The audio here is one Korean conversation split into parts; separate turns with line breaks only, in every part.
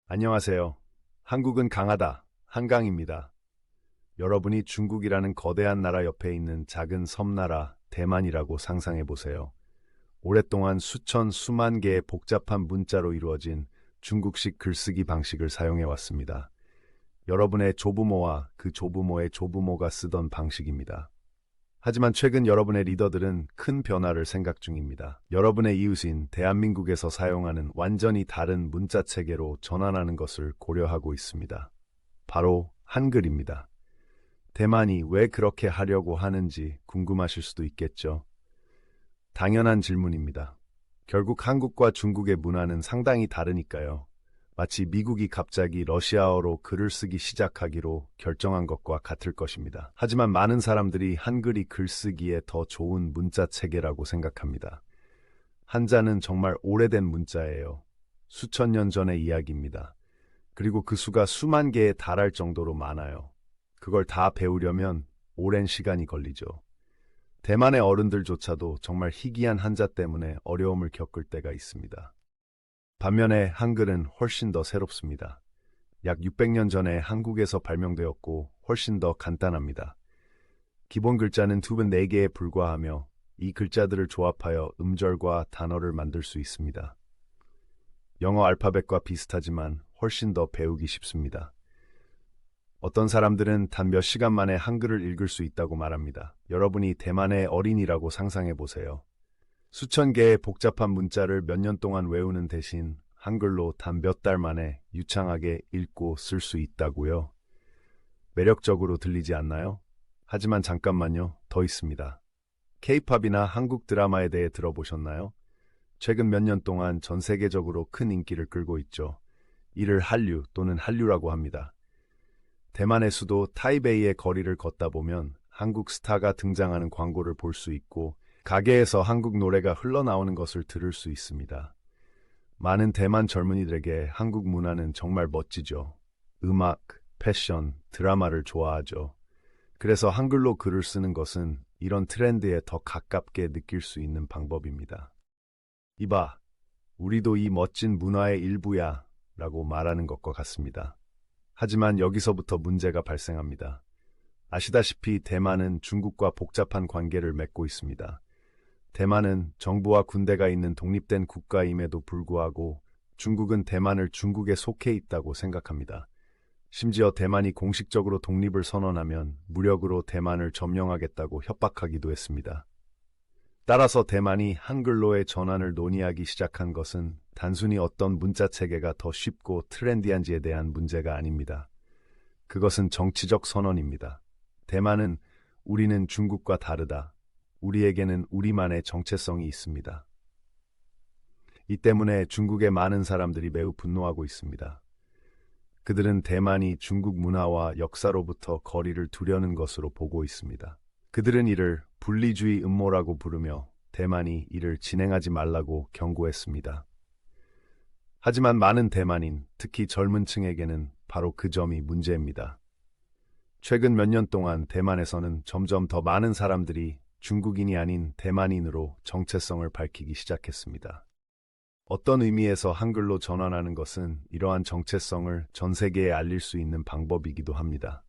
안녕하세요. 한국은 강하다. 한강입니다. 여러분이 중국이라는 거대한 나라 옆에 있는 작은 섬나라 대만이라고 상상해 보세요. 오랫동안 수천, 수만 개의 복잡한 문자로 이루어진 중국식 글쓰기 방식을 사용해 왔습니다. 여러분의 조부모와 그 조부모의 조부모가 쓰던 방식입니다. 하지만 최근 여러분의 리더들은 큰 변화를 생각 중입니다. 여러분의 이웃인 대한민국에서 사용하는 완전히 다른 문자 체계로 전환하는 것을 고려하고 있습니다. 바로 한글입니다. 대만이 왜 그렇게 하려고 하는지 궁금하실 수도 있겠죠. 당연한 질문입니다. 결국 한국과 중국의 문화는 상당히 다르니까요. 마치 미국이 갑자기 러시아어로 글을 쓰기 시작하기로 결정한 것과 같을 것입니다. 하지만 많은 사람들이 한글이 글쓰기에 더 좋은 문자 체계라고 생각합니다. 한자는 정말 오래된 문자예요. 수천 년 전의 이야기입니다. 그리고 그 수가 수만 개에 달할 정도로 많아요. 그걸 다 배우려면 오랜 시간이 걸리죠. 대만의 어른들조차도 정말 희귀한 한자 때문에 어려움을 겪을 때가 있습니다. 반면에 한글은 훨씬 더 새롭습니다. 약 600년 전에 한국에서 발명되었고 훨씬 더 간단합니다. 기본 글자는 두분 4개에 불과하며 이 글자들을 조합하여 음절과 단어를 만들 수 있습니다. 영어 알파벳과 비슷하지만 훨씬 더 배우기 쉽습니다. 어떤 사람들은 단 몇 시간 만에 한글을 읽을 수 있다고 말합니다. 여러분이 대만의 어린이라고 상상해 보세요. 수천 개의 복잡한 문자를 몇 년 동안 외우는 대신 한글로 단 몇 달 만에 유창하게 읽고 쓸 수 있다고요. 매력적으로 들리지 않나요? 하지만 잠깐만요, 더 있습니다. K-팝이나 한국 드라마에 대해 들어보셨나요? 최근 몇 년 동안 전 세계적으로 큰 인기를 끌고 있죠. 이를 한류 또는 한류라고 합니다. 대만의 수도 타이베이의 거리를 걷다 보면 한국 스타가 등장하는 광고를 볼 수 있고 가게에서 한국 노래가 흘러나오는 것을 들을 수 있습니다. 많은 대만 젊은이들에게 한국 문화는 정말 멋지죠. 음악, 패션, 드라마를 좋아하죠. 그래서 한글로 글을 쓰는 것은 이런 트렌드에 더 가깝게 느낄 수 있는 방법입니다. 이봐, 우리도 이 멋진 문화의 일부야 라고 말하는 것과 같습니다. 하지만 여기서부터 문제가 발생합니다. 아시다시피 대만은 중국과 복잡한 관계를 맺고 있습니다. 대만은 정부와 군대가 있는 독립된 국가임에도 불구하고 중국은 대만을 중국에 속해 있다고 생각합니다. 심지어 대만이 공식적으로 독립을 선언하면 무력으로 대만을 점령하겠다고 협박하기도 했습니다. 따라서 대만이 한글로의 전환을 논의하기 시작한 것은 단순히 어떤 문자 체계가 더 쉽고 트렌디한지에 대한 문제가 아닙니다. 그것은 정치적 선언입니다. 대만은 우리는 중국과 다르다. 우리에게는 우리만의 정체성이 있습니다. 이 때문에 중국의 많은 사람들이 매우 분노하고 있습니다. 그들은 대만이 중국 문화와 역사로부터 거리를 두려는 것으로 보고 있습니다. 그들은 이를 분리주의 음모라고 부르며 대만이 이를 진행하지 말라고 경고했습니다. 하지만 많은 대만인, 특히 젊은 층에게는 바로 그 점이 문제입니다. 최근 몇 년 동안 대만에서는 점점 더 많은 사람들이 중국인이 아닌 대만인으로 정체성을 밝히기 시작했습니다. 어떤 의미에서 한글로 전환하는 것은 이러한 정체성을 전 세계에 알릴 수 있는 방법이기도 합니다.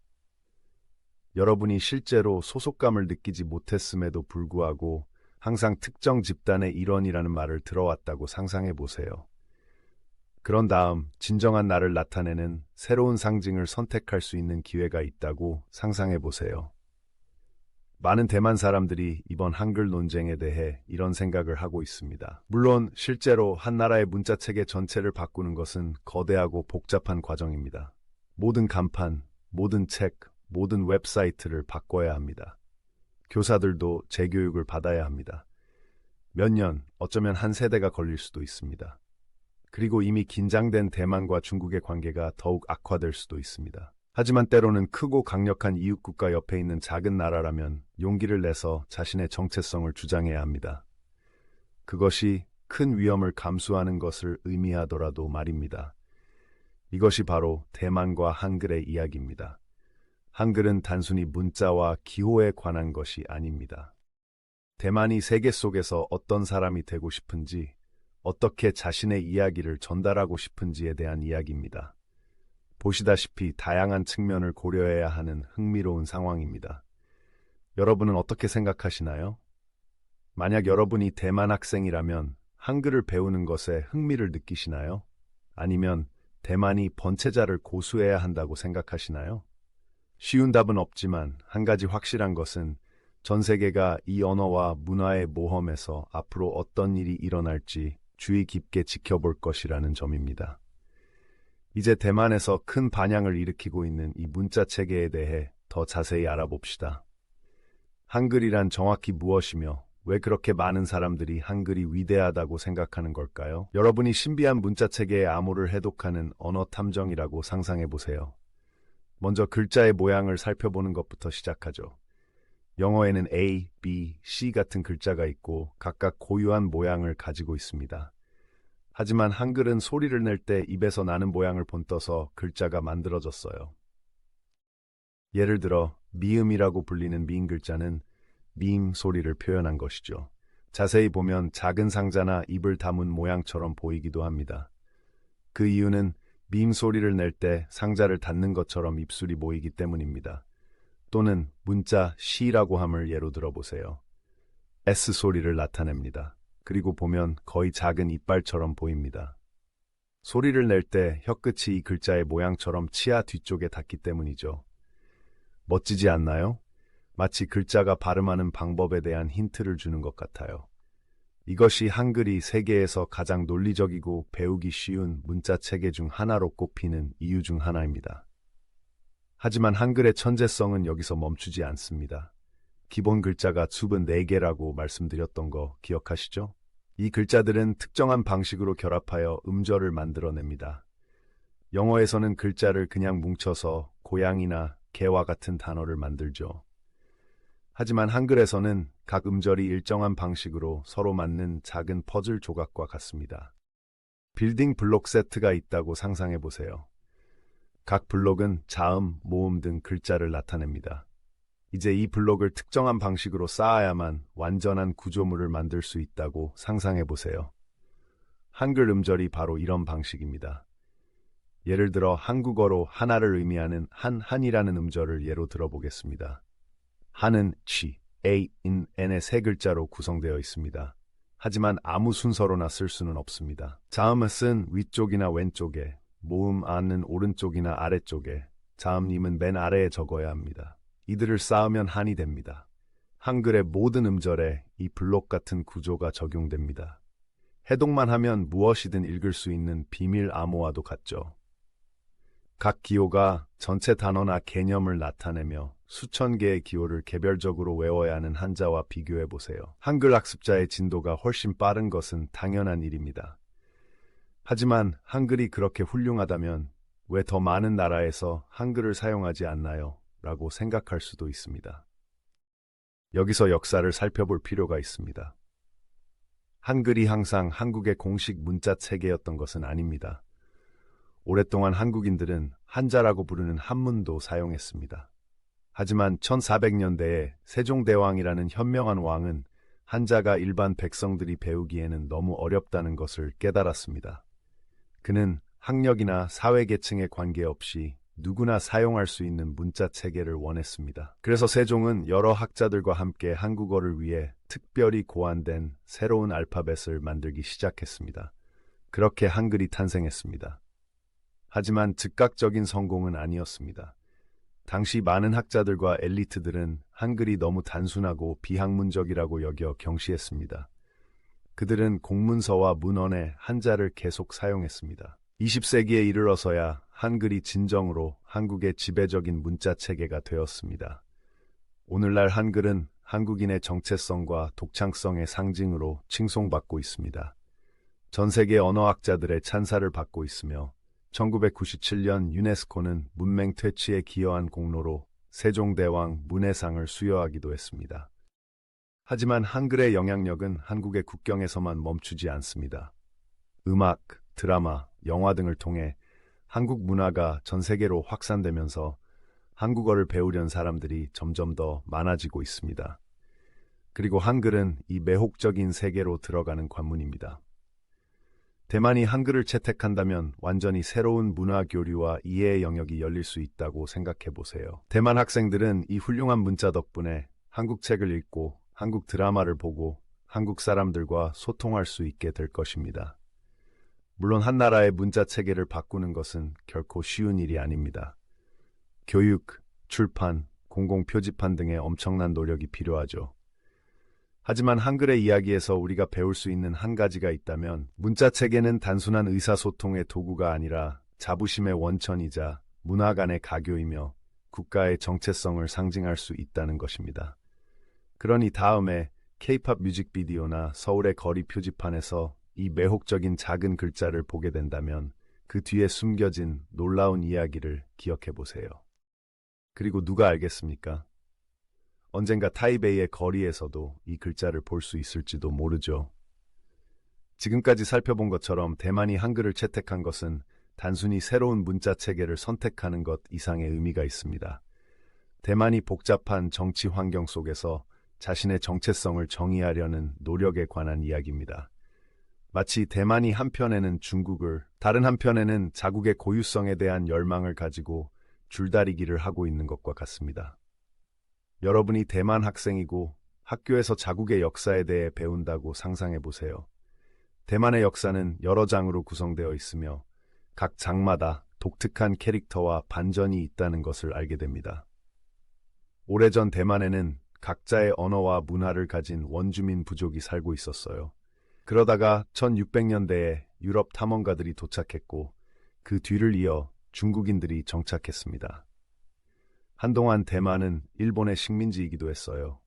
여러분이 실제로 소속감을 느끼지 못했음에도 불구하고 항상 특정 집단의 일원이라는 말을 들어왔다고 상상해 보세요. 그런 다음 진정한 나를 나타내는 새로운 상징을 선택할 수 있는 기회가 있다고 상상해 보세요. 많은 대만 사람들이 이번 한글 논쟁에 대해 이런 생각을 하고 있습니다. 물론 실제로 한 나라의 문자 체계 전체를 바꾸는 것은 거대하고 복잡한 과정입니다. 모든 간판, 모든 책, 모든 웹사이트를 바꿔야 합니다. 교사들도 재교육을 받아야 합니다. 몇 년, 어쩌면 한 세대가 걸릴 수도 있습니다. 그리고 이미 긴장된 대만과 중국의 관계가 더욱 악화될 수도 있습니다. 하지만 때로는 크고 강력한 이웃국가 옆에 있는 작은 나라라면 용기를 내서 자신의 정체성을 주장해야 합니다. 그것이 큰 위험을 감수하는 것을 의미하더라도 말입니다. 이것이 바로 대만과 한글의 이야기입니다. 한글은 단순히 문자와 기호에 관한 것이 아닙니다. 대만이 세계 속에서 어떤 사람이 되고 싶은지, 어떻게 자신의 이야기를 전달하고 싶은지에 대한 이야기입니다. 보시다시피 다양한 측면을 고려해야 하는 흥미로운 상황입니다. 여러분은 어떻게 생각하시나요? 만약 여러분이 대만 학생이라면 한글을 배우는 것에 흥미를 느끼시나요? 아니면 대만이 번체자를 고수해야 한다고 생각하시나요? 쉬운 답은 없지만 한 가지 확실한 것은 전 세계가 이 언어와 문화의 모험에서 앞으로 어떤 일이 일어날지 주의 깊게 지켜볼 것이라는 점입니다. 이제 대만에서 큰 반향을 일으키고 있는 이 문자 체계에 대해 더 자세히 알아봅시다. 한글이란 정확히 무엇이며 왜 그렇게 많은 사람들이 한글이 위대하다고 생각하는 걸까요? 여러분이 신비한 문자 체계의 암호를 해독하는 언어 탐정이라고 상상해 보세요. 먼저 글자의 모양을 살펴보는 것부터 시작하죠. 영어에는 A, B, C 같은 글자가 있고 각각 고유한 모양을 가지고 있습니다. 하지만 한글은 소리를 낼 때 입에서 나는 모양을 본떠서 글자가 만들어졌어요. 예를 들어 미음이라고 불리는 미인 글자는 미임 소리를 표현한 것이죠. 자세히 보면 작은 상자나 입을 담은 모양처럼 보이기도 합니다. 그 이유는 미임 소리를 낼 때 상자를 닫는 것처럼 입술이 모이기 때문입니다. 또는 문자 시라고 함을 예로 들어보세요. S 소리를 나타냅니다. 그리고 보면 거의 작은 이빨처럼 보입니다. 소리를 낼 때 혀끝이 이 글자의 모양처럼 치아 뒤쪽에 닿기 때문이죠. 멋지지 않나요? 마치 글자가 발음하는 방법에 대한 힌트를 주는 것 같아요. 이것이 한글이 세계에서 가장 논리적이고 배우기 쉬운 문자 체계 중 하나로 꼽히는 이유 중 하나입니다. 하지만 한글의 천재성은 여기서 멈추지 않습니다. 기본 글자가 숲은 4개라고 말씀드렸던 거 기억하시죠? 이 글자들은 특정한 방식으로 결합하여 음절을 만들어냅니다. 영어에서는 글자를 그냥 뭉쳐서 고양이나 개와 같은 단어를 만들죠. 하지만 한글에서는 각 음절이 일정한 방식으로 서로 맞는 작은 퍼즐 조각과 같습니다. 빌딩 블록 세트가 있다고 상상해 보세요. 각 블록은 자음, 모음 등 글자를 나타냅니다. 이제 이 블록을 특정한 방식으로 쌓아야만 완전한 구조물을 만들 수 있다고 상상해 보세요. 한글 음절이 바로 이런 방식입니다. 예를 들어 한국어로 하나를 의미하는 한이라는 음절을 예로 들어보겠습니다. 한은 G, A, N, N의 3글자로 구성되어 있습니다. 하지만 아무 순서로나 쓸 수는 없습니다. 자음은 위쪽이나 왼쪽에, 모음 안은 오른쪽이나 아래쪽에, 자음님은 맨 아래에 적어야 합니다. 이들을 쌓으면 한이 됩니다. 한글의 모든 음절에 이 블록 같은 구조가 적용됩니다. 해독만 하면 무엇이든 읽을 수 있는 비밀 암호와도 같죠. 각 기호가 전체 단어나 개념을 나타내며 수천 개의 기호를 개별적으로 외워야 하는 한자와 비교해 보세요. 한글 학습자의 진도가 훨씬 빠른 것은 당연한 일입니다. 하지만 한글이 그렇게 훌륭하다면 왜 더 많은 나라에서 한글을 사용하지 않나요? 라고 생각할 수도 있습니다. 여기서 역사를 살펴볼 필요가 있습니다. 한글이 항상 한국의 공식 문자 체계였던 것은 아닙니다. 오랫동안 한국인들은 한자라고 부르는 한문도 사용했습니다. 하지만 1400년대에 세종대왕이라는 현명한 왕은 한자가 일반 백성들이 배우기에는 너무 어렵다는 것을 깨달았습니다. 그는 학력이나 사회계층에 관계없이 누구나 사용할 수 있는 문자 체계를 원했습니다. 그래서 세종은 여러 학자들과 함께 한국어를 위해 특별히 고안된 새로운 알파벳을 만들기 시작했습니다. 그렇게 한글이 탄생했습니다. 하지만 즉각적인 성공은 아니었습니다. 당시 많은 학자들과 엘리트들은 한글이 너무 단순하고 비학문적이라고 여겨 경시했습니다. 그들은 공문서와 문헌에 한자를 계속 사용했습니다. 20세기에 이르러서야 한글이 진정으로 한국의 지배적인 문자 체계가 되었습니다. 오늘날 한글은 한국인의 정체성과 독창성의 상징으로 칭송받고 있습니다. 전 세계 언어학자들의 찬사를 받고 있으며 1997년 유네스코는 문맹 퇴치에 기여한 공로로 세종대왕 문해상을 수여하기도 했습니다. 하지만 한글의 영향력은 한국의 국경에서만 멈추지 않습니다. 음악, 드라마, 영화 등을 통해 한국 문화가 전 세계로 확산되면서 한국어를 배우려는 사람들이 점점 더 많아지고 있습니다. 그리고 한글은 이 매혹적인 세계로 들어가는 관문입니다. 대만이 한글을 채택한다면 완전히 새로운 문화 교류와 이해의 영역이 열릴 수 있다고 생각해 보세요. 대만 학생들은 이 훌륭한 문자 덕분에 한국 책을 읽고 한국 드라마를 보고 한국 사람들과 소통할 수 있게 될 것입니다. 물론 한 나라의 문자 체계를 바꾸는 것은 결코 쉬운 일이 아닙니다. 교육, 출판, 공공표지판 등의 엄청난 노력이 필요하죠. 하지만 한글의 이야기에서 우리가 배울 수 있는 한 가지가 있다면 문자 체계는 단순한 의사소통의 도구가 아니라 자부심의 원천이자 문화 간의 가교이며 국가의 정체성을 상징할 수 있다는 것입니다. 그러니 다음에 K-팝 뮤직비디오나 서울의 거리 표지판에서 이 매혹적인 작은 글자를 보게 된다면 그 뒤에 숨겨진 놀라운 이야기를 기억해 보세요. 그리고 누가 알겠습니까? 언젠가 타이베이의 거리에서도 이 글자를 볼 수 있을지도 모르죠. 지금까지 살펴본 것처럼 대만이 한글을 채택한 것은 단순히 새로운 문자 체계를 선택하는 것 이상의 의미가 있습니다. 대만이 복잡한 정치 환경 속에서 자신의 정체성을 정의하려는 노력에 관한 이야기입니다. 마치 대만이 한편에는 중국을, 다른 한편에는 자국의 고유성에 대한 열망을 가지고 줄다리기를 하고 있는 것과 같습니다. 여러분이 대만 학생이고 학교에서 자국의 역사에 대해 배운다고 상상해 보세요. 대만의 역사는 여러 장으로 구성되어 있으며 각 장마다 독특한 캐릭터와 반전이 있다는 것을 알게 됩니다. 오래전 대만에는 각자의 언어와 문화를 가진 원주민 부족이 살고 있었어요. 그러다가 1600년대에 유럽 탐험가들이 도착했고 그 뒤를 이어 중국인들이 정착했습니다. 한동안 대만은 일본의 식민지이기도 했어요.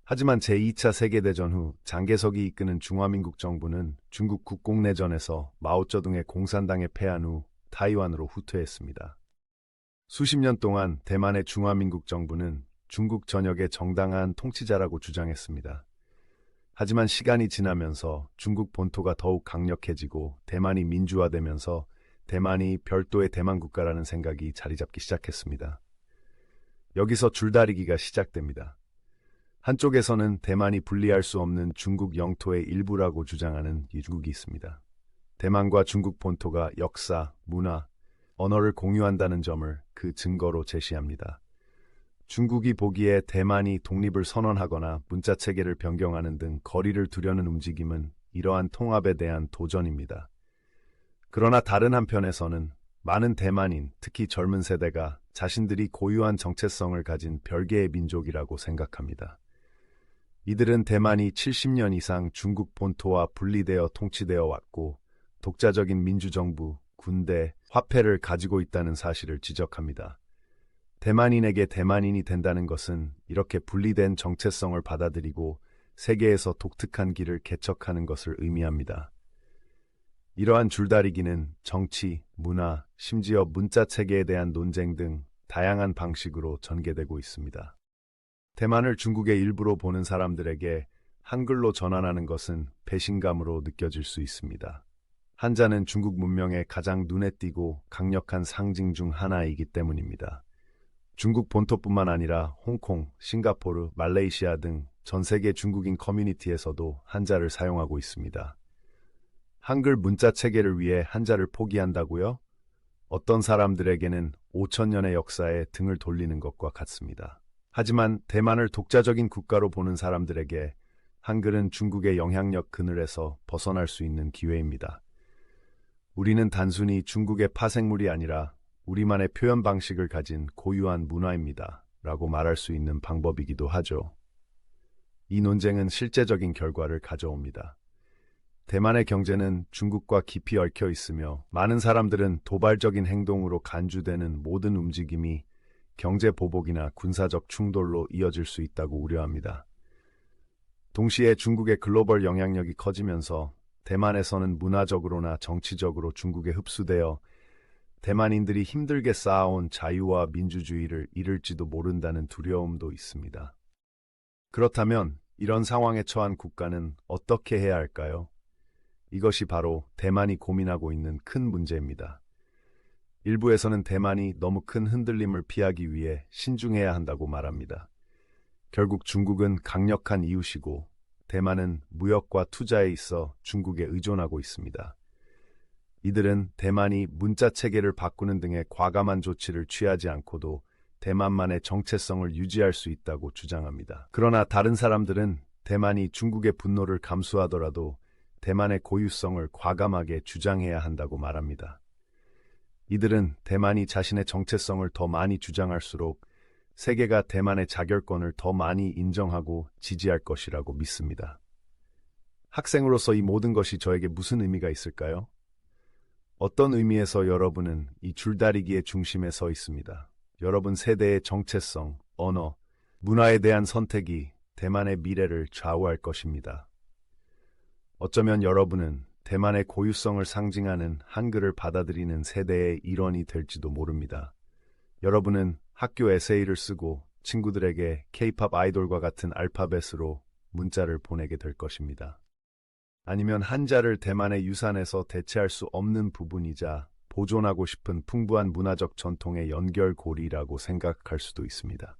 하지만 제2차 세계대전 후 장개석이 이끄는 중화민국 정부는 중국 국공내전에서 마오쩌둥의 공산당에 패한 후 타이완으로 후퇴했습니다. 수십 년 동안 대만의 중화민국 정부는 중국 전역의 정당한 통치자라고 주장했습니다. 하지만 시간이 지나면서 중국 본토가 더욱 강력해지고 대만이 민주화되면서 대만이 별도의 대만 국가라는 생각이 자리 잡기 시작했습니다. 여기서 줄다리기가 시작됩니다. 한쪽에서는 대만이 분리할 수 없는 중국 영토의 일부라고 주장하는 이중국이 있습니다. 대만과 중국 본토가 역사, 문화, 언어를 공유한다는 점을 그 증거로 제시합니다. 중국이 보기에 대만이 독립을 선언하거나 문자 체계를 변경하는 등 거리를 두려는 움직임은 이러한 통합에 대한 도전입니다. 그러나 다른 한편에서는 많은 대만인, 특히 젊은 세대가 자신들이 고유한 정체성을 가진 별개의 민족이라고 생각합니다. 이들은 대만이 70년 이상 중국 본토와 분리되어 통치되어 왔고 독자적인 민주정부, 군대, 화폐를 가지고 있다는 사실을 지적합니다. 대만인에게 대만인이 된다는 것은 이렇게 분리된 정체성을 받아들이고 세계에서 독특한 길을 개척하는 것을 의미합니다. 이러한 줄다리기는 정치, 문화, 심지어 문자 체계에 대한 논쟁 등 다양한 방식으로 전개되고 있습니다. 대만을 중국의 일부로 보는 사람들에게 한글로 전환하는 것은 배신감으로 느껴질 수 있습니다. 한자는 중국 문명의 가장 눈에 띄고 강력한 상징 중 하나이기 때문입니다. 중국 본토뿐만 아니라 홍콩, 싱가포르, 말레이시아 등 전 세계 중국인 커뮤니티에서도 한자를 사용하고 있습니다. 한글 문자 체계를 위해 한자를 포기한다고요? 어떤 사람들에게는 5천년의 역사에 등을 돌리는 것과 같습니다. 하지만 대만을 독자적인 국가로 보는 사람들에게 한글은 중국의 영향력 그늘에서 벗어날 수 있는 기회입니다. 우리는 단순히 중국의 파생물이 아니라 우리만의 표현 방식을 가진 고유한 문화입니다. 라고 말할 수 있는 방법이기도 하죠. 이 논쟁은 실제적인 결과를 가져옵니다. 대만의 경제는 중국과 깊이 얽혀 있으며 많은 사람들은 도발적인 행동으로 간주되는 모든 움직임이 경제 보복이나 군사적 충돌로 이어질 수 있다고 우려합니다. 동시에 중국의 글로벌 영향력이 커지면서 대만에서는 문화적으로나 정치적으로 중국에 흡수되어 대만인들이 힘들게 쌓아온 자유와 민주주의를 잃을지도 모른다는 두려움도 있습니다. 그렇다면 이런 상황에 처한 국가는 어떻게 해야 할까요? 이것이 바로 대만이 고민하고 있는 큰 문제입니다. 일부에서는 대만이 너무 큰 흔들림을 피하기 위해 신중해야 한다고 말합니다. 결국 중국은 강력한 이웃이고 대만은 무역과 투자에 있어 중국에 의존하고 있습니다. 이들은 대만이 문자 체계를 바꾸는 등의 과감한 조치를 취하지 않고도 대만만의 정체성을 유지할 수 있다고 주장합니다. 그러나 다른 사람들은 대만이 중국의 분노를 감수하더라도 대만의 고유성을 과감하게 주장해야 한다고 말합니다. 이들은 대만이 자신의 정체성을 더 많이 주장할수록 세계가 대만의 자결권을 더 많이 인정하고 지지할 것이라고 믿습니다. 학생으로서 이 모든 것이 저에게 무슨 의미가 있을까요? 어떤 의미에서 여러분은 이 줄다리기의 중심에 서 있습니다. 여러분 세대의 정체성, 언어, 문화에 대한 선택이 대만의 미래를 좌우할 것입니다. 어쩌면 여러분은 대만의 고유성을 상징하는 한글을 받아들이는 세대의 일원이 될지도 모릅니다. 여러분은 학교 에세이를 쓰고 친구들에게 K-팝 아이돌과 같은 알파벳으로 문자를 보내게 될 것입니다. 아니면 한자를 대만의 유산에서 대체할 수 없는 부분이자 보존하고 싶은 풍부한 문화적 전통의 연결고리라고 생각할 수도 있습니다.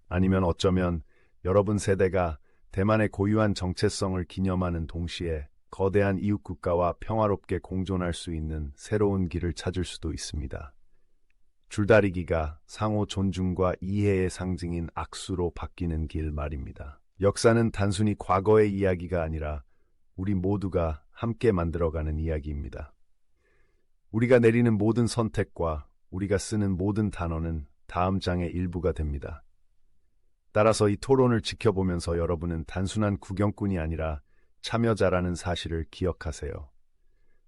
아니면 어쩌면 여러분 세대가 대만의 고유한 정체성을 기념하는 동시에 거대한 이웃국가와 평화롭게 공존할 수 있는 새로운 길을 찾을 수도 있습니다. 줄다리기가 상호 존중과 이해의 상징인 악수로 바뀌는 길 말입니다. 역사는 단순히 과거의 이야기가 아니라 우리 모두가 함께 만들어가는 이야기입니다. 우리가 내리는 모든 선택과 우리가 쓰는 모든 단어는 다음 장의 일부가 됩니다. 따라서 이 토론을 지켜보면서 여러분은 단순한 구경꾼이 아니라 참여자라는 사실을 기억하세요.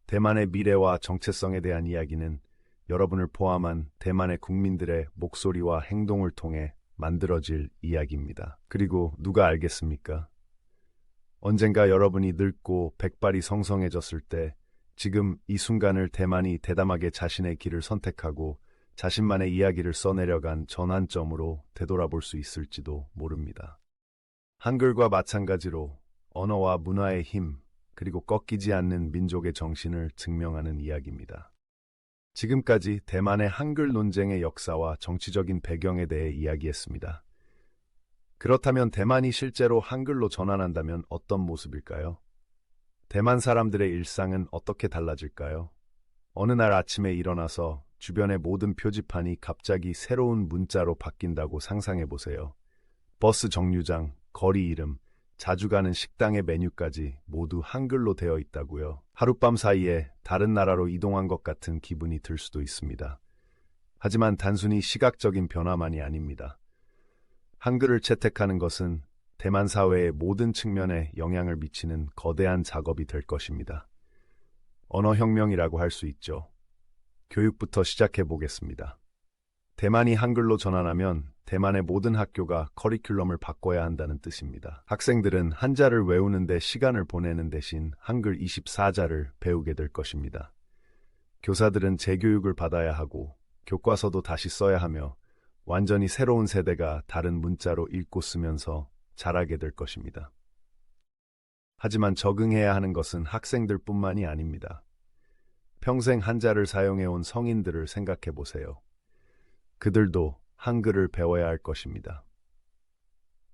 대만의 미래와 정체성에 대한 이야기는 여러분을 포함한 대만의 국민들의 목소리와 행동을 통해 만들어질 이야기입니다. 그리고 누가 알겠습니까? 언젠가 여러분이 늙고 백발이 성성해졌을 때 지금 이 순간을 대만이 대담하게 자신의 길을 선택하고 자신만의 이야기를 써내려간 전환점으로 되돌아볼 수 있을지도 모릅니다. 한글과 마찬가지로 언어와 문화의 힘, 그리고 꺾이지 않는 민족의 정신을 증명하는 이야기입니다. 지금까지 대만의 한글 논쟁의 역사와 정치적인 배경에 대해 이야기했습니다. 그렇다면 대만이 실제로 한글로 전환한다면 어떤 모습일까요? 대만 사람들의 일상은 어떻게 달라질까요? 어느 날 아침에 일어나서 주변의 모든 표지판이 갑자기 새로운 문자로 바뀐다고 상상해 보세요. 버스 정류장, 거리 이름, 자주 가는 식당의 메뉴까지 모두 한글로 되어 있다고요. 하룻밤 사이에 다른 나라로 이동한 것 같은 기분이 들 수도 있습니다. 하지만 단순히 시각적인 변화만이 아닙니다. 한글을 채택하는 것은 대만 사회의 모든 측면에 영향을 미치는 거대한 작업이 될 것입니다. 언어혁명이라고 할 수 있죠. 교육부터 시작해 보겠습니다. 대만이 한글로 전환하면 대만의 모든 학교가 커리큘럼을 바꿔야 한다는 뜻입니다. 학생들은 한자를 외우는데 시간을 보내는 대신 한글 24자를 배우게 될 것입니다. 교사들은 재교육을 받아야 하고 교과서도 다시 써야 하며 완전히 새로운 세대가 다른 문자로 읽고 쓰면서 자라게 될 것입니다. 하지만 적응해야 하는 것은 학생들뿐만이 아닙니다. 평생 한자를 사용해온 성인들을 생각해 보세요. 그들도 한글을 배워야 할 것입니다.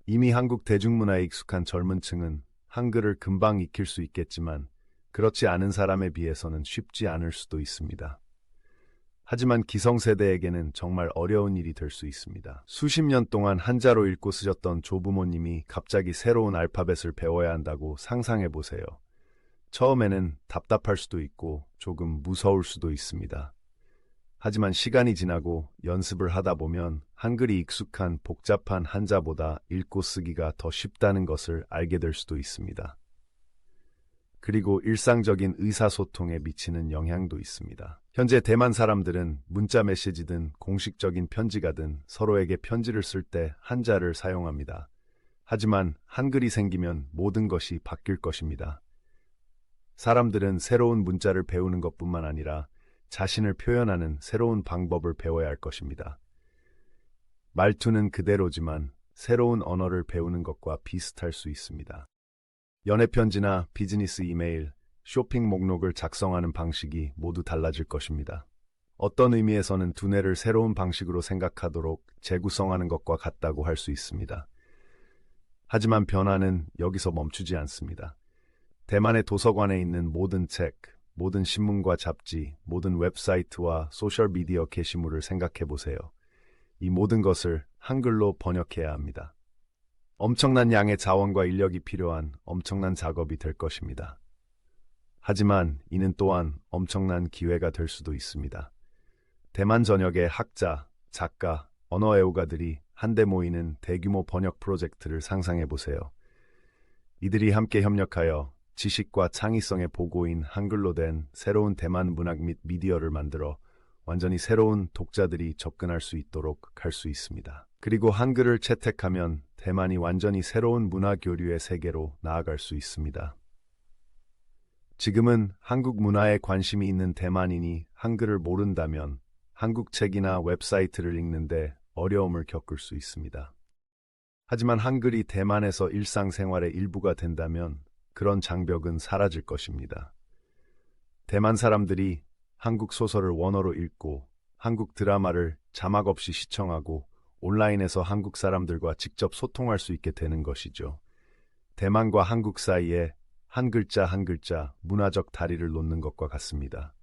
이미 한국 대중문화에 익숙한 젊은 층은 한글을 금방 익힐 수 있겠지만 그렇지 않은 사람에 비해서는 쉽지 않을 수도 있습니다. 하지만 기성세대에게는 정말 어려운 일이 될 수 있습니다. 수십 년 동안 한자로 읽고 쓰셨던 조부모님이 갑자기 새로운 알파벳을 배워야 한다고 상상해 보세요. 처음에는 답답할 수도 있고 조금 무서울 수도 있습니다. 하지만 시간이 지나고 연습을 하다 보면 한글이 익숙한 복잡한 한자보다 읽고 쓰기가 더 쉽다는 것을 알게 될 수도 있습니다. 그리고 일상적인 의사소통에 미치는 영향도 있습니다. 현재 대만 사람들은 문자 메시지든 공식적인 편지가든 서로에게 편지를 쓸 때 한자를 사용합니다. 하지만 한글이 생기면 모든 것이 바뀔 것입니다. 사람들은 새로운 문자를 배우는 것뿐만 아니라 자신을 표현하는 새로운 방법을 배워야 할 것입니다. 말투는 그대로지만 새로운 언어를 배우는 것과 비슷할 수 있습니다. 연애편지나 비즈니스 이메일, 쇼핑 목록을 작성하는 방식이 모두 달라질 것입니다. 어떤 의미에서는 두뇌를 새로운 방식으로 생각하도록 재구성하는 것과 같다고 할 수 있습니다. 하지만 변화는 여기서 멈추지 않습니다. 대만의 도서관에 있는 모든 책, 모든 신문과 잡지, 모든 웹사이트와 소셜미디어 게시물을 생각해 보세요. 이 모든 것을 한글로 번역해야 합니다. 엄청난 양의 자원과 인력이 필요한 엄청난 작업이 될 것입니다. 하지만 이는 또한 엄청난 기회가 될 수도 있습니다. 대만 전역의 학자, 작가, 언어 애호가들이 한데 모이는 대규모 번역 프로젝트를 상상해 보세요. 이들이 함께 협력하여 지식과 창의성의 보고인 한글로 된 새로운 대만 문학 및 미디어를 만들어 완전히 새로운 독자들이 접근할 수 있도록 할 수 있습니다. 그리고 한글을 채택하면 대만이 완전히 새로운 문화 교류의 세계로 나아갈 수 있습니다. 지금은 한국 문화에 관심이 있는 대만인이 한글을 모른다면 한국 책이나 웹사이트를 읽는데 어려움을 겪을 수 있습니다. 하지만 한글이 대만에서 일상생활의 일부가 된다면 그런 장벽은 사라질 것입니다. 대만 사람들이 한국 소설을 원어로 읽고 한국 드라마를 자막 없이 시청하고 온라인에서 한국 사람들과 직접 소통할 수 있게 되는 것이죠. 대만과 한국 사이에 한 글자 한 글자 문화적 다리를 놓는 것과 같습니다.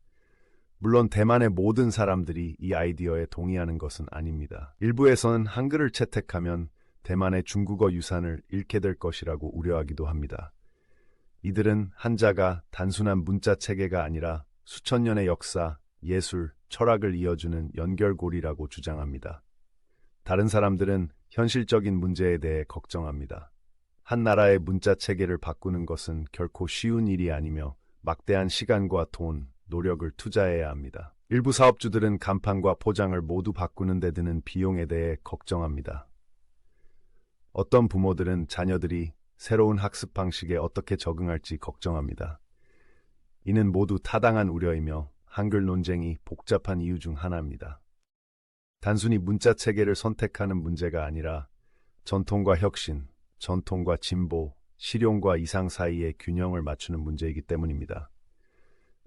물론 대만의 모든 사람들이 이 아이디어에 동의하는 것은 아닙니다. 일부에서는 한글을 채택하면 대만의 중국어 유산을 잃게 될 것이라고 우려하기도 합니다. 이들은 한자가 단순한 문자 체계가 아니라 수천 년의 역사, 예술, 철학을 이어주는 연결고리라고 주장합니다. 다른 사람들은 현실적인 문제에 대해 걱정합니다. 한 나라의 문자 체계를 바꾸는 것은 결코 쉬운 일이 아니며 막대한 시간과 돈, 노력을 투자해야 합니다. 일부 사업주들은 간판과 포장을 모두 바꾸는 데 드는 비용에 대해 걱정합니다. 어떤 부모들은 자녀들이 새로운 학습 방식에 어떻게 적응할지 걱정합니다. 이는 모두 타당한 우려이며 한글 논쟁이 복잡한 이유 중 하나입니다. 단순히 문자 체계를 선택하는 문제가 아니라 전통과 혁신, 전통과 진보, 실용과 이상 사이의 균형을 맞추는 문제이기 때문입니다.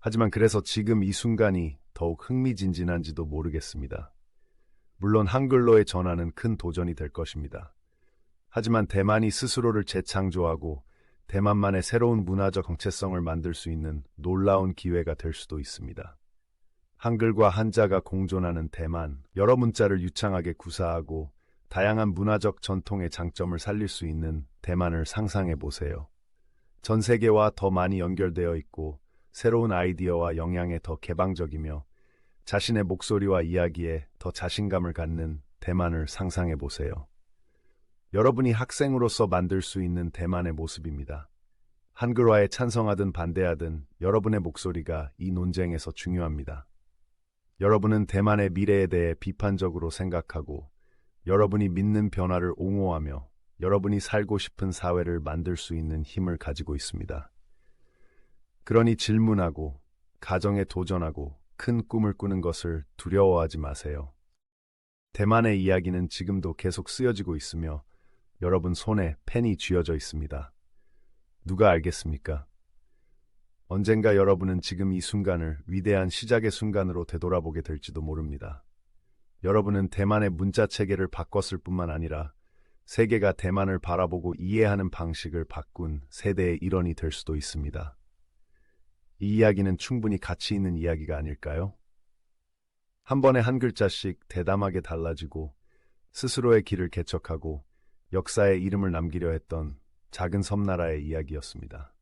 하지만 그래서 지금 이 순간이 더욱 흥미진진한지도 모르겠습니다. 물론 한글로의 전환은 큰 도전이 될 것입니다. 하지만 대만이 스스로를 재창조하고 대만만의 새로운 문화적 정체성을 만들 수 있는 놀라운 기회가 될 수도 있습니다. 한글과 한자가 공존하는 대만, 여러 문자를 유창하게 구사하고 다양한 문화적 전통의 장점을 살릴 수 있는 대만을 상상해 보세요. 전 세계와 더 많이 연결되어 있고 새로운 아이디어와 영향에 더 개방적이며 자신의 목소리와 이야기에 더 자신감을 갖는 대만을 상상해 보세요. 여러분이 학생으로서 만들 수 있는 대만의 모습입니다. 한글화에 찬성하든 반대하든 여러분의 목소리가 이 논쟁에서 중요합니다. 여러분은 대만의 미래에 대해 비판적으로 생각하고 여러분이 믿는 변화를 옹호하며 여러분이 살고 싶은 사회를 만들 수 있는 힘을 가지고 있습니다. 그러니 질문하고 가정에 도전하고 큰 꿈을 꾸는 것을 두려워하지 마세요. 대만의 이야기는 지금도 계속 쓰여지고 있으며 여러분 손에 펜이 쥐어져 있습니다. 누가 알겠습니까? 언젠가 여러분은 지금 이 순간을 위대한 시작의 순간으로 되돌아보게 될지도 모릅니다. 여러분은 대만의 문자 체계를 바꿨을 뿐만 아니라 세계가 대만을 바라보고 이해하는 방식을 바꾼 세대의 일원이 될 수도 있습니다. 이 이야기는 충분히 가치 있는 이야기가 아닐까요? 한 번에 한 글자씩 대담하게 달라지고 스스로의 길을 개척하고 역사에 이름을 남기려 했던 작은 섬나라의 이야기였습니다.